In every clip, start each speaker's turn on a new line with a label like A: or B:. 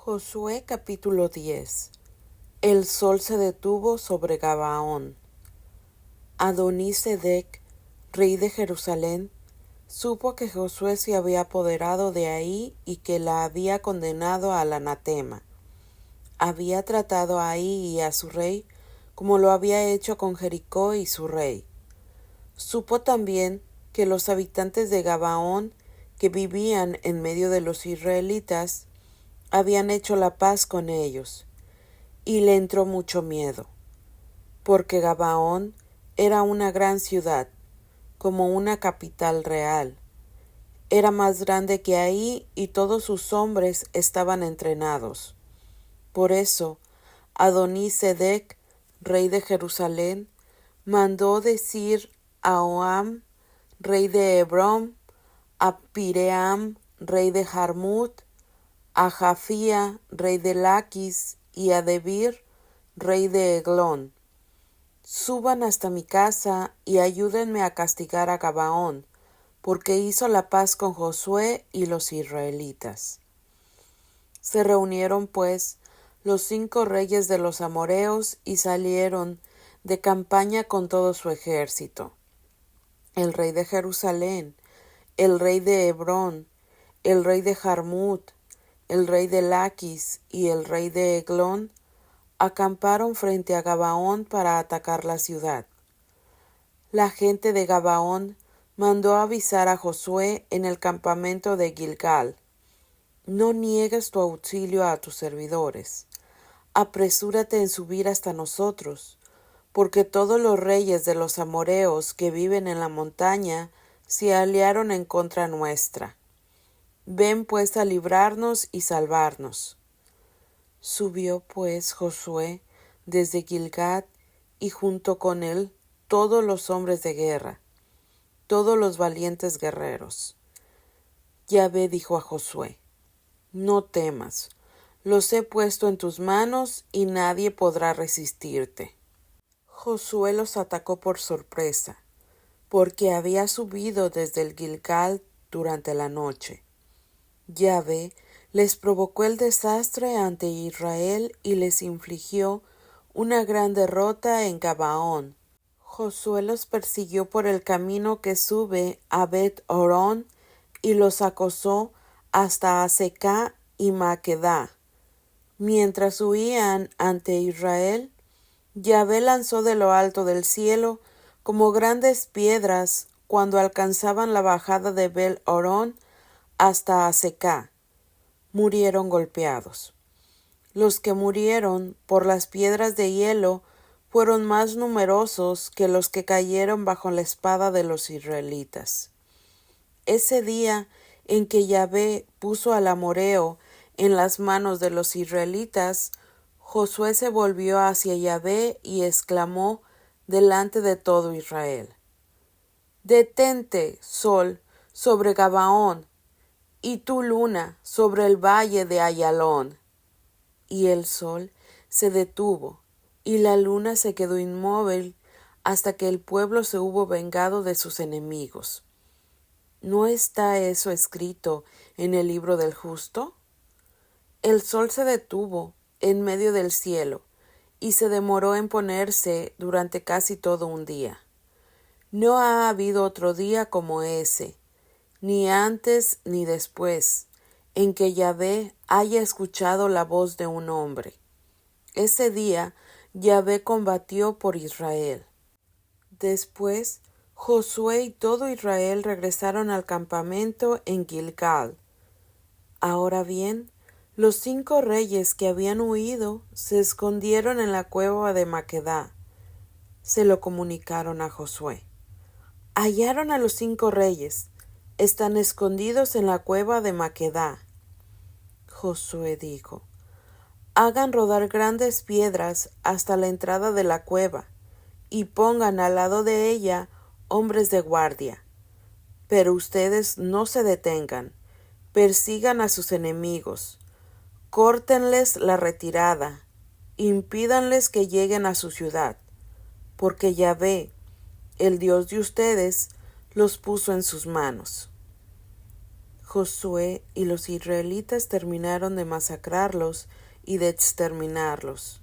A: Josué capítulo 10. El sol se detuvo sobre Gabaón. Adonisedec, rey de Jerusalén, supo que Josué se había apoderado de ahí y que la había condenado al anatema. Había tratado a Ahí y a su rey como lo había hecho con Jericó y su rey. Supo también que los habitantes de Gabaón, que vivían en medio de los israelitas, habían hecho la paz con ellos, y le entró mucho miedo, porque Gabaón era una gran ciudad, como una capital real. Era más grande que Ahí y todos sus hombres estaban entrenados. Por eso, Adonisedec, rey de Jerusalén, mandó decir a Oham, rey de Hebrón, a Piream, rey de Jarmut, a Jafía, rey de Laquis, y a Debir, rey de Eglón: suban hasta mi casa y ayúdenme a castigar a Gabaón, porque hizo la paz con Josué y los israelitas. Se reunieron, pues, los 5 reyes de los amoreos y salieron de campaña con todo su ejército. El rey de Jerusalén, el rey de Hebrón, el rey de Jarmut, el rey de Laquis y el rey de Eglón acamparon frente a Gabaón para atacar la ciudad. La gente de Gabaón mandó avisar a Josué en el campamento de Gilgal: no niegues tu auxilio a tus servidores. Apresúrate en subir hasta nosotros, porque todos los reyes de los amoreos que viven en la montaña se aliaron en contra nuestra. Ven pues a librarnos y salvarnos. Subió pues Josué desde Gilgad, y junto con él todos los hombres de guerra, todos los valientes guerreros. Yahvé dijo a Josué: no temas, los he puesto en tus manos y nadie podrá resistirte. Josué los atacó por sorpresa, porque había subido desde el Gilgal durante la noche. Yahvé les provocó el desastre ante Israel y les infligió una gran derrota en Gabaón. Josué los persiguió por el camino que sube a Bet-Horón y los acosó hasta Azecá y Maquedá. Mientras huían ante Israel, Yahvé lanzó de lo alto del cielo como grandes piedras cuando alcanzaban la bajada de Bet-Horón hasta Azecá. Murieron golpeados. Los que murieron por las piedras de hielo fueron más numerosos que los que cayeron bajo la espada de los israelitas. Ese día en que Yahvé puso al amoreo en las manos de los israelitas, Josué se volvió hacia Yahvé y exclamó delante de todo Israel: detente, sol, sobre Gabaón, y tú, luna, sobre el valle de Ayalón. Y el sol se detuvo, y la luna se quedó inmóvil hasta que el pueblo se hubo vengado de sus enemigos. ¿No está eso escrito en el libro del justo? El sol se detuvo en medio del cielo, y se demoró en ponerse durante casi todo un día. No ha habido otro día como ese, ni antes ni después, en que Yahvé haya escuchado la voz de un hombre. Ese día Yahvé combatió por Israel. Después Josué y todo Israel regresaron al campamento en Gilgal. Ahora bien, los 5 reyes que habían huido se escondieron en la cueva de Maquedá. Se lo comunicaron a Josué: hallaron a los 5 reyes, están escondidos en la cueva de Maquedá. Josué dijo: hagan rodar grandes piedras hasta la entrada de la cueva, y pongan al lado de ella hombres de guardia. Pero ustedes no se detengan, persigan a sus enemigos, córtenles la retirada, impídanles que lleguen a su ciudad, porque Yahvé, el Dios de ustedes, los puso en sus manos. Josué y los israelitas terminaron de masacrarlos y de exterminarlos.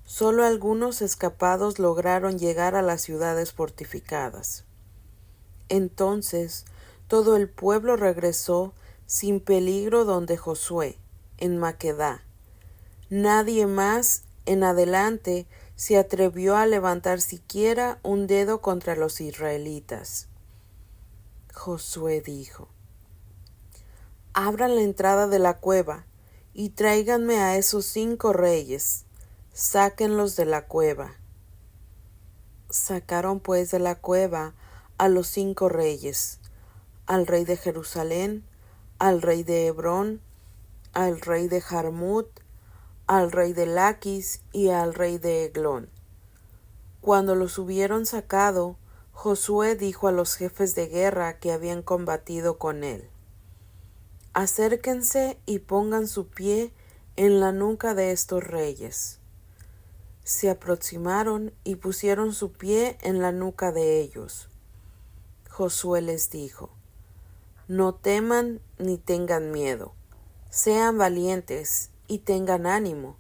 A: Solo algunos escapados lograron llegar a las ciudades fortificadas. Entonces todo el pueblo regresó sin peligro donde Josué, en Maquedá. Nadie más en adelante se atrevió a levantar siquiera un dedo contra los israelitas. Josué dijo: «Abran la entrada de la cueva y tráiganme a esos 5 reyes. Sáquenlos de la cueva». Sacaron pues de la cueva a los 5 reyes, al rey de Jerusalén, al rey de Hebrón, al rey de Jarmut, al rey de Laquis y al rey de Eglón. Cuando los hubieron sacado, Josué dijo a los jefes de guerra que habían combatido con él: «Acérquense y pongan su pie en la nuca de estos reyes». Se aproximaron y pusieron su pie en la nuca de ellos. Josué les dijo: «No teman ni tengan miedo, sean valientes y tengan ánimo,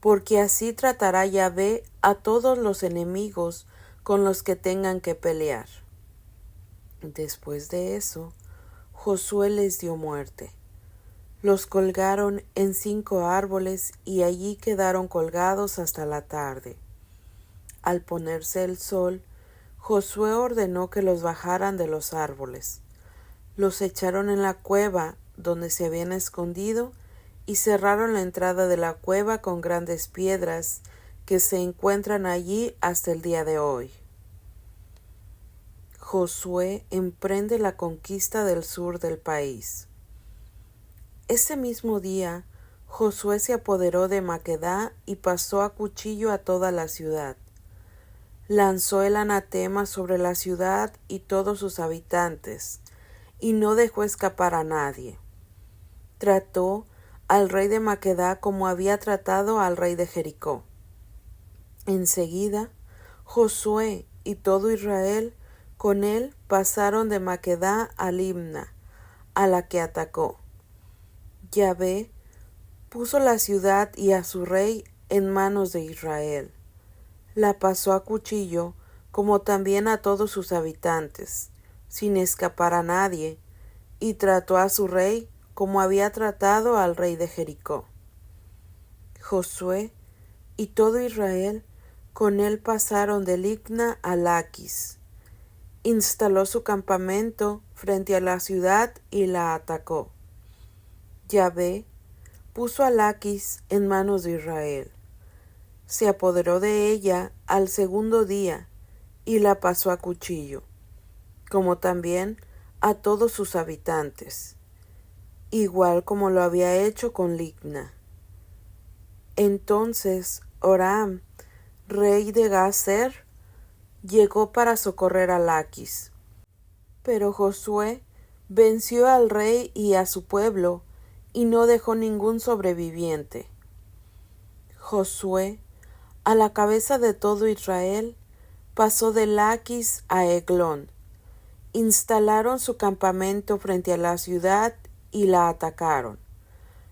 A: porque así tratará Yahvé a todos los enemigos con los que tengan que pelear». Después de eso, Josué les dio muerte. Los colgaron en 5 árboles y allí quedaron colgados hasta la tarde. Al ponerse el sol, Josué ordenó que los bajaran de los árboles. Los echaron en la cueva donde se habían escondido y cerraron la entrada de la cueva con grandes piedras que se encuentran allí hasta el día de hoy. Josué emprende la conquista del sur del país. Ese mismo día, Josué se apoderó de Maquedá y pasó a cuchillo a toda la ciudad. Lanzó el anatema sobre la ciudad y todos sus habitantes, y no dejó escapar a nadie. Trató al rey de Maquedá como había tratado al rey de Jericó. Enseguida, Josué y todo Israel con él pasaron de Maquedá a Libna, a la que atacó. Yahvé puso la ciudad y a su rey en manos de Israel. La pasó a cuchillo, como también a todos sus habitantes, sin escapar a nadie, y trató a su rey como había tratado al rey de Jericó. Josué y todo Israel con él pasaron de Libna a Laquis. Instaló su campamento frente a la ciudad y la atacó. Yahvé puso a Laquis en manos de Israel. Se apoderó de ella al segundo día y la pasó a cuchillo, como también a todos sus habitantes, igual como lo había hecho con Libna. Entonces Horam, rey de Gazer, llegó para socorrer a Laquis. Pero Josué venció al rey y a su pueblo, y no dejó ningún sobreviviente. Josué, a la cabeza de todo Israel, pasó de Laquis a Eglón. Instalaron su campamento frente a la ciudad y la atacaron.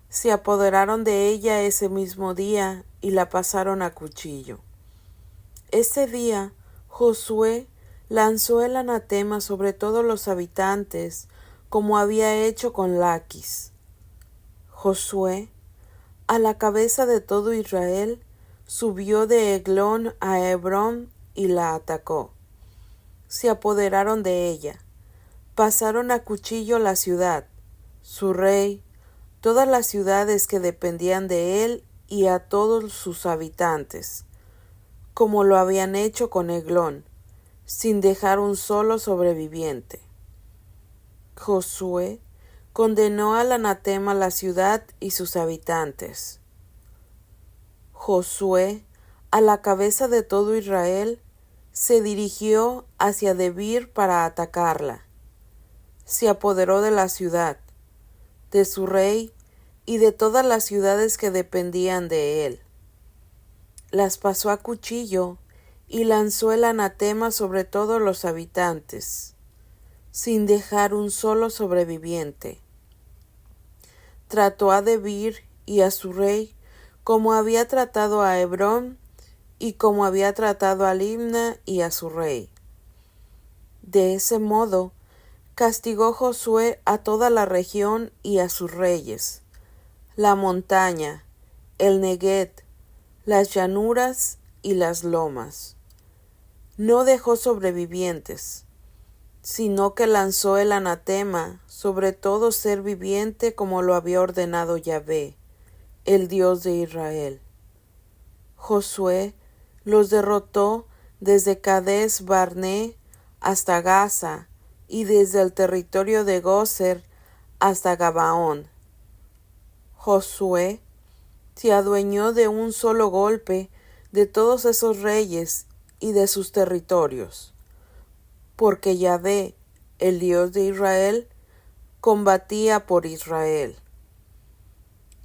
A: Se apoderaron de ella ese mismo día y la pasaron a cuchillo. Ese día Josué lanzó el anatema sobre todos los habitantes, como había hecho con Laquis. Josué, a la cabeza de todo Israel, subió de Eglón a Hebrón y la atacó. Se apoderaron de ella, pasaron a cuchillo la ciudad, su rey, todas las ciudades que dependían de él y a todos sus habitantes, como lo habían hecho con Eglón, sin dejar un solo sobreviviente. Josué condenó al anatema la ciudad y sus habitantes. Josué, a la cabeza de todo Israel, se dirigió hacia Debir para atacarla. Se apoderó de la ciudad, de su rey y de todas las ciudades que dependían de él. Las pasó a cuchillo y lanzó el anatema sobre todos los habitantes, sin dejar un solo sobreviviente. trató a Debir y a su rey, como había tratado a Hebrón y como había tratado a Libna y a su rey. De ese modo, castigó Josué a toda la región y a sus reyes, la montaña, el Neguev, las llanuras y las lomas. No dejó sobrevivientes, sino que lanzó el anatema sobre todo ser viviente como lo había ordenado Yahvé, el Dios de Israel. Josué los derrotó desde Cades Barné hasta Gaza y desde el territorio de Gozer hasta Gabaón. Josué se adueñó de un solo golpe de todos esos reyes y de sus territorios, porque Yahvé, el Dios de Israel, combatía por Israel.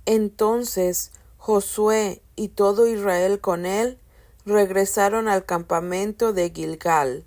A: Entonces Josué y todo Israel con él regresaron al campamento de Gilgal.